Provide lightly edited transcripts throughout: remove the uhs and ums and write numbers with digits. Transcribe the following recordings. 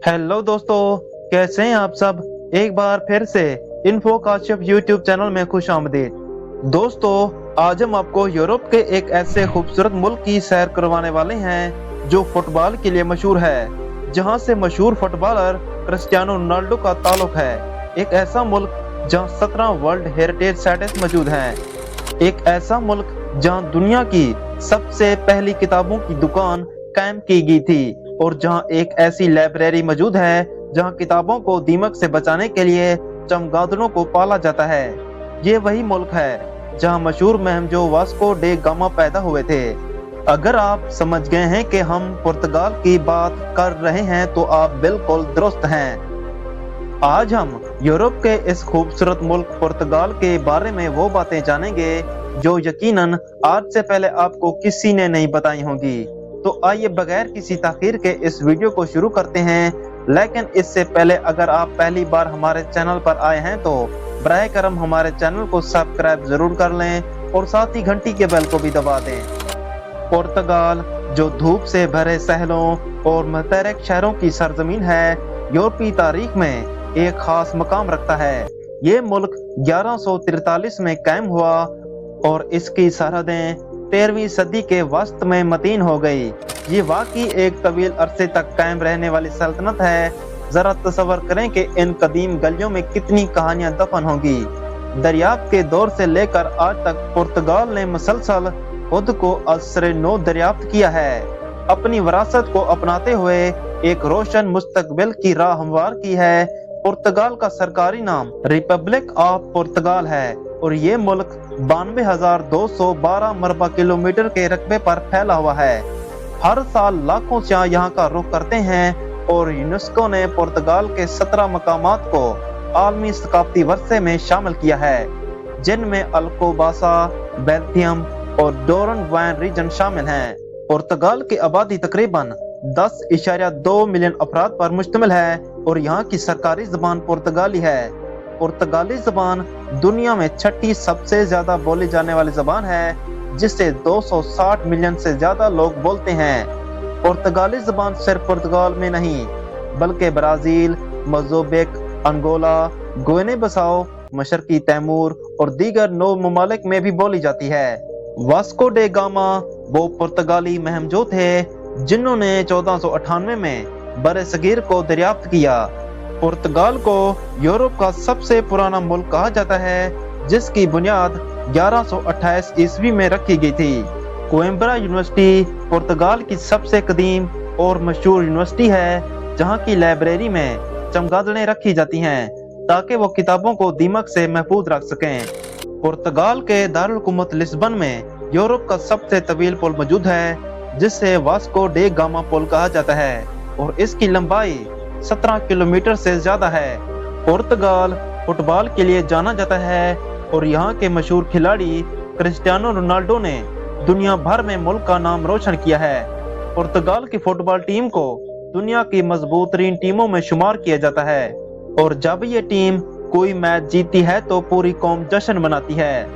Hello दोस्तों, कैसे हैं आप सब। एक बार फिर से इन्फो काशिफ यूट्यूब चैनल में खुश आमदीद। दोस्तों, आज हम आपको यूरोप के एक ऐसे खूबसूरत मुल्क की सैर करवाने वाले हैं जो फुटबॉल के लिए मशहूर है, जहां से मशहूर फुटबॉलर क्रिस्टियानो रोनाल्डो का ताल्लुक है। एक ऐसा मुल्क जहां 17 वर्ल्ड हेरिटेज साइट्स मौजूद हैं। एक ऐसा मुल्क जहां दुनिया की सबसे पहली किताबों की दुकान कायम की गई थी और जहां एक ऐसी लाइब्रेरी मौजूद है जहां किताबों को दीमक से बचाने के लिए चमगादड़ों को पाला जाता है। ये वही मुल्क है जहां मशहूर महमजो वास्को डे गामा पैदा हुए थे। अगर आप समझ गए हैं कि हम पुर्तगाल की बात कर रहे हैं तो आप बिल्कुल दुरुस्त हैं। आज हम यूरोप के इस खूबसूरत मुल्क पुर्तगाल के बारे में वो बातें जानेंगे जो यकीनन आज से पहले आपको किसी ने नहीं बताई होंगी। तो आइए बगैर किसी ताखीर के इस वीडियो को शुरू करते हैं। लेकिन इससे पहले अगर आप पहली बार हमारे चैनल पर आए हैं तो बराए करम हमारे चैनल को सब्सक्राइब जरूर कर लें और साथ ही घंटी के बेल को भी दबा दें। पुर्तगाल, जो धूप से भरे सहलों और मुतहरक शहरों की सरजमीन है, यूरोपीय तारीख में एक खास मकाम रखता है। ये मुल्क 1143 में कायम हुआ और इसकी सरहदें 13वीं सदी के वस्त में मतीन हो गई। ये वाकई एक तवील अरसे तक कायम रहने वाली सल्तनत है। जरा तसव्वुर करें कि इन कदीम गलियों में कितनी कहानियां दफन होंगी। दरियाफ्त के दौर से लेकर आज तक पुर्तगाल ने मुसलसल खुद को असरे नो दरियाफ्त किया है। अपनी विरासत को अपनाते हुए एक रोशन मुस्तकबिल की राह हमवार की है। पुर्तगाल का सरकारी नाम रिपब्लिक ऑफ पुर्तगाल है और ये मुल्क 92,212 मरबा किलोमीटर के रकबे पर फैला हुआ है। हर साल लाखों सियाह यहाँ का रुख करते हैं और यूनेस्को ने पुर्तगाल के 17 मकामात को आलमी सकाफती वर्से में शामिल किया है, जिनमें अल्कोबासा, बेल्जियम और डोरन वाइन रीजन शामिल हैं। पुर्तगाल की आबादी तकरीबन 10.2 मिलियन अफराद पर मुश्तमिल है और यहाँ की सरकारी जबान पुर्तगाली है। पुर्तगाली जबान दुनिया में छठी सबसे ज्यादा बोली जाने वाली जबान है, जिसे 260 मिलियन से ज्यादा लोग बोलते हैं। पुर्तगाली जबान सिर्फ पुर्तगाल में नहीं बल्कि Brazil, Mozambique, Angola, Guinea Bissau, मशरकी तैमूर और दीगर 9 ममालिक में भी बोली जाती है। वास्को डे गामा वो पुर्तगाली महमजो थे जिन्होंने 1498 में बरे सगीर को दरियाफ्त किया। पुर्तगाल को यूरोप का सबसे पुराना मुल्क कहा जाता है, जिसकी बुनियाद 1128 ईस्वी में रखी गई थी। कोइम्ब्रा यूनिवर्सिटी पुर्तगाल की सबसे कदीम और मशहूर यूनिवर्सिटी है, जहां की लाइब्रेरी में चमगादड़ें रखी जाती हैं ताकि वो किताबों को दीमक से महफूज रख सकें। पुर्तगाल के दारुल हुकूमत लिस्बन में यूरोप का सबसे तवील पुल मौजूद है, जिसे वास्को डे गामा पुल कहा जाता है और इसकी लंबाई 17 किलोमीटर से ज्यादा है। पुर्तगाल फुटबॉल के लिए जाना जाता है और यहाँ के मशहूर खिलाड़ी क्रिस्टियानो रोनाल्डो ने दुनिया भर में मुल्क का नाम रोशन किया है। पुर्तगाल की फुटबॉल टीम को दुनिया की मजबूत तरीन टीमों में शुमार किया जाता है और जब ये टीम कोई मैच जीतती है तो पूरी कौम जश्न मनाती है।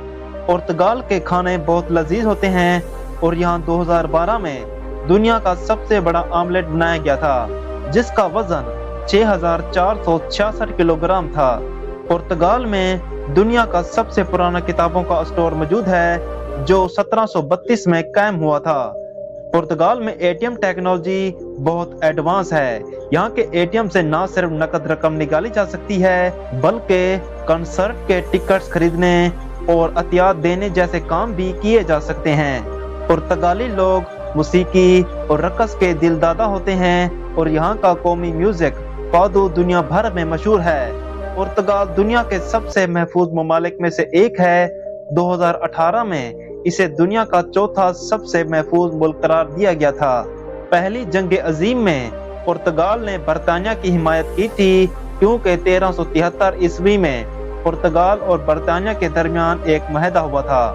पुर्तगाल के खाने बहुत लजीज होते हैं और यहाँ 2012 में दुनिया का सबसे बड़ा आमलेट बनाया गया था, जिसका वजन 6,466 किलोग्राम था। पुर्तगाल में दुनिया का सबसे पुराना किताबों का स्टोर मौजूद है जो 1732 में कायम हुआ था। पुर्तगाल में एटीएम टेक्नोलॉजी बहुत एडवांस है। यहाँ के एटीएम से न सिर्फ नकद रकम निकाली जा सकती है बल्कि कंसर्ट के टिकट्स खरीदने और अतियात देने जैसे काम भी किए जा सकते हैं। पुर्तगाली लोग मौसीकी और रक़स के दिलदादा होते हैं और यहाँ का कौमी म्यूजिक फादो दुनिया भर में मशहूर है। पुर्तगाल दुनिया के सबसे महफूज ममालिक में से एक है। 2018 में इसे दुनिया का चौथा सबसे महफूज मुल्क करार दिया गया था। पहली जंग अजीम में पुर्तगाल ने बरतानिया की हिमायत की थी, क्योंकि 1373 ईस्वी में पुर्तगाल और बरतानिया के दरमियान एक मुआहदा हुआ था,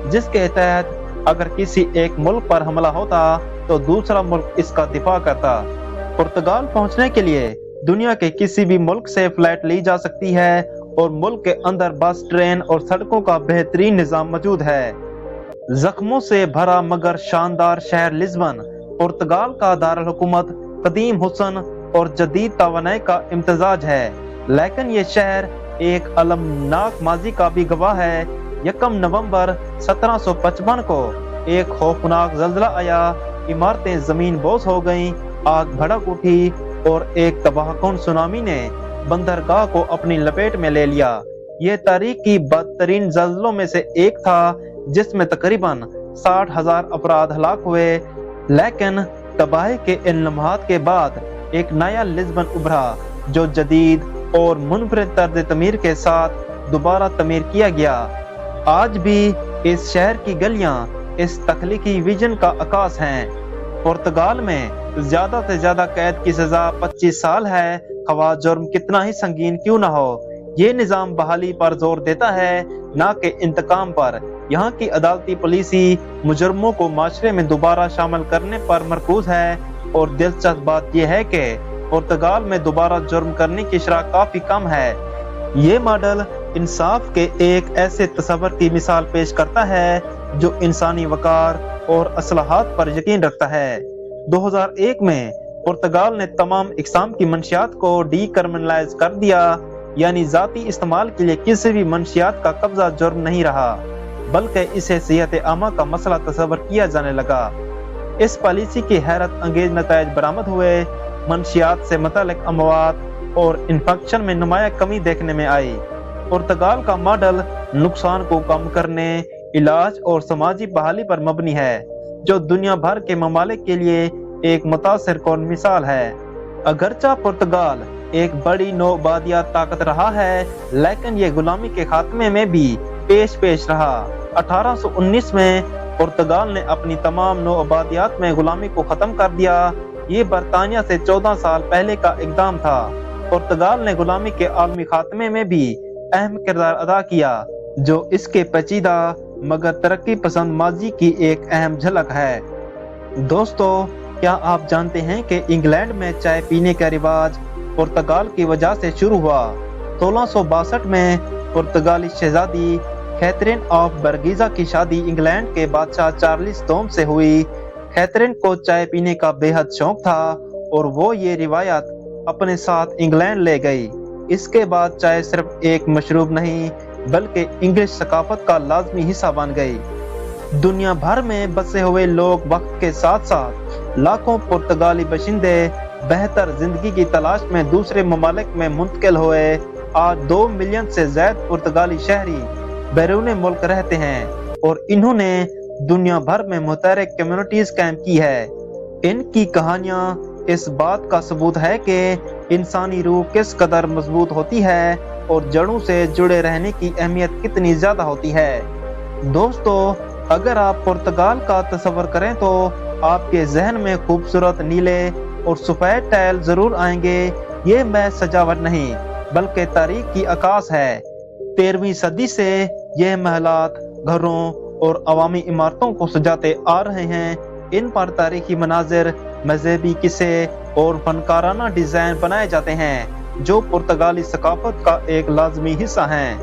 जिसके तहत अगर किसी एक मुल्क पर हमला होता तो दूसरा मुल्क इसका दिफा करता। पुर्तगाल पहुंचने के लिए दुनिया के किसी भी मुल्क से फ्लाइट ली जा सकती है और मुल्क के अंदर बस, ट्रेन और सड़कों का बेहतरीन निजाम मौजूद है। जख्मों से भरा मगर शानदार शहर लिस्बन पुर्तगाल का दारुल हुकूमत, कदीम हुस्न और जदीद तवानाई का इम्तजाज है, लेकिन ये शहर एक अलमनाक माजी का भी गवाह है। 1 नवंबर 1755 को एक खौफनाक जल्जला आया, इमारतें जमीन बोझ हो गईं, आग भड़क उठी और एक तबाहकुन सुनामी ने बंदरगाह को अपनी लपेट में ले लिया। ये तारीख की बदतरीन जल्जलों में से एक था, जिसमें तकरीबन 60,000 अफराद हलाक हुए। लेकिन तबाही के इन लम्हात के बाद एक नया लिस्बन उभरा, जो जदीद और मुनफरिद तर्ज तमीर के साथ दोबारा तमीर किया गया। आज भी इस शहर की गलियां इस तख्लीकी विजन का अक्कास हैं। पुर्तगाल में ज्यादा से ज्यादा कैद की सजा 25 साल है, खवा जुर्म कितना ही संगीन क्यों ना हो। ये निजाम बहाली पर जोर देता है, ना कि इंतकाम पर। यहाँ की अदालती पॉलिसी मुजरमों को माशरे में दोबारा शामिल करने पर मरकूज है, और दिलचस्प बात यह है कि पुर्तगाल में दोबारा जुर्म करने की शरह काफी कम है। ये मॉडल इंसाफ के एक ऐसे तस्वर की मिसाल पेश करता है जो इंसानी वकार और असलाहत पर यकीन रखता है। 2001 में पुर्तगाल ने तमाम इकसाम की मंशियात को डीक्रिमिनलाइज कर दिया, यानी जाती इस्तेमाल के लिए किसी भी मंशियात का कब्जा जुर्म नहीं रहा, बल्कि इसे सेहत आमा का मसला तस्वर किया जाने लगा। इस पॉलिसी के हैरत अंगेज नतायज बरामद हुए। मंशियात से मुतालिक अमवात और इन्फेक्शन में नुमाया कमी देखने में आई। पुर्तगाल का मॉडल नुकसान को कम करने, इलाज और समाजी बहाली पर मबनी है, जो दुनिया भर के ममालिक के लिए एक मुतासिर कौन मिसाल है। अगरचा पुर्तगाल एक बड़ी नौआबादियात ताकत रहा है, लेकिन ये गुलामी के खात्मे में भी पेश रहा। 1819 में पुर्तगाल ने अपनी तमाम नौआबादियात में गुलामी को खत्म कर दिया। ये बरतानिया से 14 साल पहले का इकदाम था। पुर्तगाल ने गुलामी के आलमी खात्मे में भी अहम किरदार अदा किया, जो इसके पेचीदा मगर तरक्की पसंद माजी की एक अहम झलक है। दोस्तों, क्या आप जानते हैं कि इंग्लैंड में चाय पीने का रिवाज पुर्तगाल की वजह से शुरू हुआ। 1662 में पुर्तगाली शहजादी कैथरीन ऑफ बरगीजा की शादी इंग्लैंड के बादशाह चार्ल्स दोम से हुई। कैथरीन को चाय पीने का बेहद शौक था और वो ये रिवायत अपने साथ इंग्लैंड ले गई। इसके बाद चाय सिर्फ एक मशरूब नहीं, बल्कि इंग्लिश सकाफत का लाजमी हिस्सा बन गई। दुनिया भर में बसे हुए लोग वक्त के साथ साथ लाखों पुर्तगाली बशिंदे बेहतर जिंदगी की तलाश में दूसरे ममालिक में मुंतकिल हुए। आज 2 मिलियन से ज्यादा पुर्तगाली शहरी बैरून मुल्क रहते हैं और इन्होंने दुनिया भर में मुतहरिक कम्युनिटीज कायम की है। इनकी कहानियां इस बात का सबूत है कि इंसानी रूह किस कदर मजबूत होती है और जड़ों से जुड़े रहने की अहमियत कितनी ज्यादा होती है। दोस्तों, अगर आप पुर्तगाल का तस्वर करें तो आपके जहन में खूबसूरत नीले और सफेद टाइल जरूर आएंगे। ये महज सजावट नहीं, बल्कि तारीख की अक्कास है। 13वीं सदी से यह महलात घरों और अवामी इमारतों को सजाते आ रहे हैं। इन पर तारीखी मनाजिर, मजहबी किस्से और फनकाराना डिजाइन बनाए जाते हैं, जो पुर्तगाली सकाफत का एक लाजमी हिस्सा हैं।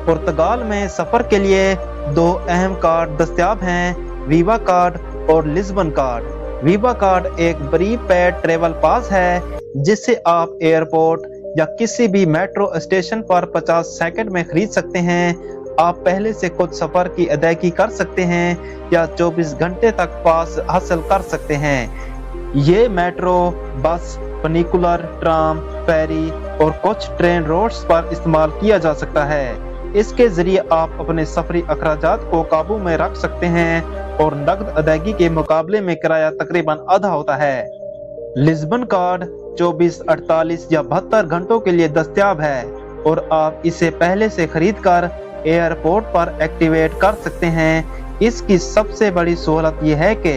पुर्तगाल में सफर के लिए 2 अहम कार्ड दस्तयाब हैं, वीवा कार्ड और लिस्बन कार्ड। वीवा कार्ड एक प्रीपेड ट्रेवल पास है, जिससे आप एयरपोर्ट या किसी भी मेट्रो स्टेशन पर 50 सेकंड में खरीद सकते हैं। आप पहले से कुछ सफर की अदायगी कर सकते हैं या 24 घंटे तक पास हासिल कर सकते हैं। ये मेट्रो, बस, फनिकुलर, ट्राम, फेरी और कुछ ट्रेन रूट्स पर इस्तेमाल किया जा सकता है। इसके जरिए आप अपने सफरी अखराजात को काबू में रख सकते हैं और नकद अदायगी के मुकाबले में किराया तकरीबन आधा होता है। लिस्बन कार्ड 24, 48 या 72 घंटों के लिए दस्तयाब है और आप इसे पहले से खरीद कर एयरपोर्ट पर एक्टिवेट कर सकते हैं। इसकी सबसे बड़ी सहूलत यह है कि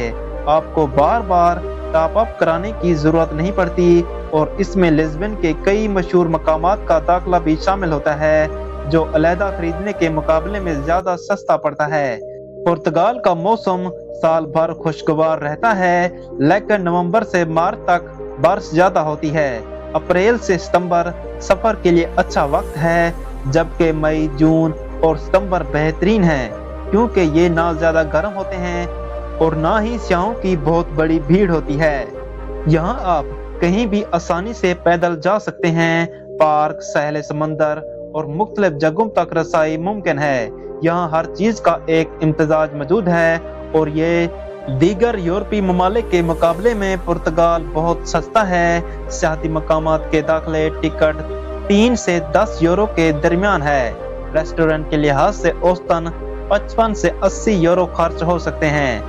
आपको बार बार टॉप अप कराने की जरूरत नहीं पड़ती और इसमें लिस्बन के कई मशहूर मकामात का दाखला भी शामिल होता है, जो अलहदा खरीदने के मुकाबले में ज्यादा सस्ता पड़ता है। पुर्तगाल का मौसम साल भर खुशगवार रहता है, लेकिन नवंबर से मार्च तक बारिश ज्यादा होती है। अप्रैल से सितंबर सफर के लिए अच्छा वक्त है, जबकि मई, जून और सितंबर बेहतरीन है, क्योंकि ये ना ज्यादा गर्म होते हैं और ना ही स्याहों की बहुत बड़ी भीड़ होती है। यहाँ आप कहीं भी आसानी से पैदल जा सकते हैं। पार्क, सहले समंदर और मुख्तलिफ जगहों तक रसाई मुमकिन है। यहाँ हर चीज का एक इम्तजाज मौजूद है और ये दीगर यूरोपीय ममालिक के मुकाबले में पुर्तगाल बहुत सस्ता है। सियाती मकामात के दाखिले टिकट 3 से 10 यूरो के दरमियान है। रेस्टोरेंट के लिहाज से औसतन 55 से 80 यूरो खर्च हो सकते हैं,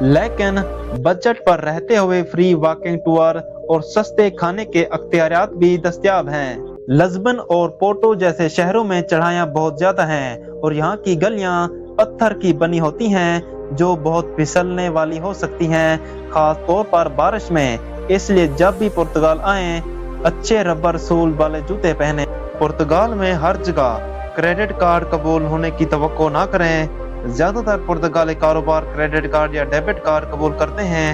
लेकिन बजट पर रहते हुए फ्री वॉकिंग टूर और सस्ते खाने के अख्तियारात भी दस्तयाब हैं। लिस्बन और पोर्टो जैसे शहरों में चढ़ाइयाँ बहुत ज्यादा हैं और यहाँ की गलियाँ पत्थर की बनी होती हैं जो बहुत फिसलने वाली हो सकती हैं, खास तौर पर बारिश में। इसलिए जब भी पुर्तगाल आए अच्छे रबर सोल वाले जूते पहने। पुर्तगाल में हर जगह क्रेडिट कार्ड कबूल होने की तवक्को ना करें। ज्यादातर पुर्तगाली कारोबार क्रेडिट कार्ड या डेबिट कार्ड कबूल करते हैं,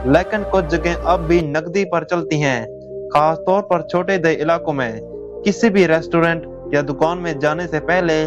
लेकिन कुछ जगह अब भी नकदी पर चलती हैं, खास तौर पर छोटे दे इलाकों में। किसी भी रेस्टोरेंट या दुकान में जाने से पहले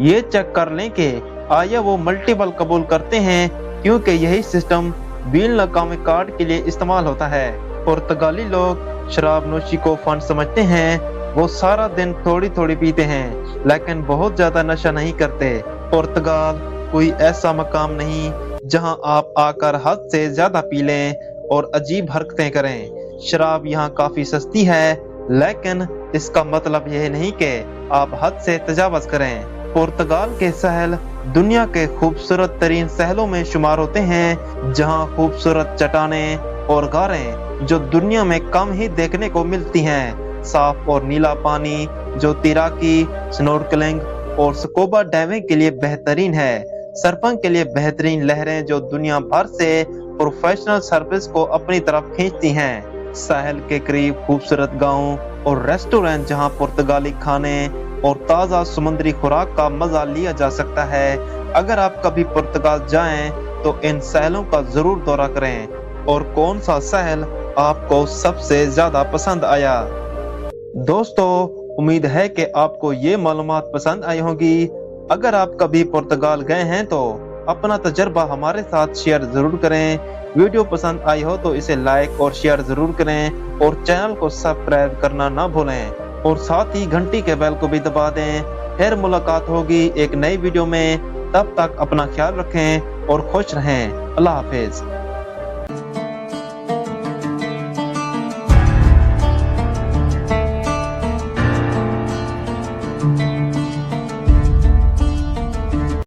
ये चेक कर लें कि आया वो मल्टीपल कबूल करते हैं, क्योंकि यही सिस्टम बिन नकामी कार्ड के लिए इस्तेमाल होता है। पुर्तगाली लोग शराब नोशी को फन समझते हैं। वो सारा दिन थोड़ी थोड़ी पीते हैं, लेकिन बहुत ज्यादा नशा नहीं करते। पुर्तगाल कोई ऐसा मकाम नहीं जहां आप आकर हद से ज्यादा पी लें और अजीब हरकतें करें। शराब यहाँ काफी सस्ती है, लेकिन इसका मतलब यह नहीं कि आप हद से तजावज करें। पुर्तगाल के सहल दुनिया के खूबसूरत तरीन सहलों में शुमार होते हैं, जहां खूबसूरत चट्टानें और गारें जो दुनिया में कम ही देखने को मिलती हैं, साफ और नीला पानी जो तैराकी, स्नोर्कलिंग और स्कूबा डाइविंग के लिए बेहतरीन है, सर्फिंग के लिए बेहतरीन लहरें जो दुनिया भर से प्रोफेशनल सर्फर्स को अपनी तरफ खींचती हैं, साहिल के करीब खूबसूरत गांव और रेस्टोरेंट जहां पुर्तगाली खाने और ताज़ा समुद्री खुराक का मजा लिया जा सकता है। अगर आप कभी पुर्तगाल जाएं तो इन सहलों का जरूर दौरा करें। और कौन सा सहल आपको सबसे ज्यादा पसंद आया? दोस्तों, उम्मीद है कि आपको ये मालूमात पसंद आई होगी। अगर आप कभी पुर्तगाल गए हैं तो अपना तजर्बा हमारे साथ शेयर जरूर करें। वीडियो पसंद आई हो तो इसे लाइक और शेयर जरूर करें और चैनल को सब्सक्राइब करना ना भूलें और साथ ही घंटी के बेल को भी दबा दें। फिर मुलाकात होगी एक नई वीडियो में। तब तक अपना ख्याल रखें और खुश रहें। अल्लाह हाफिज।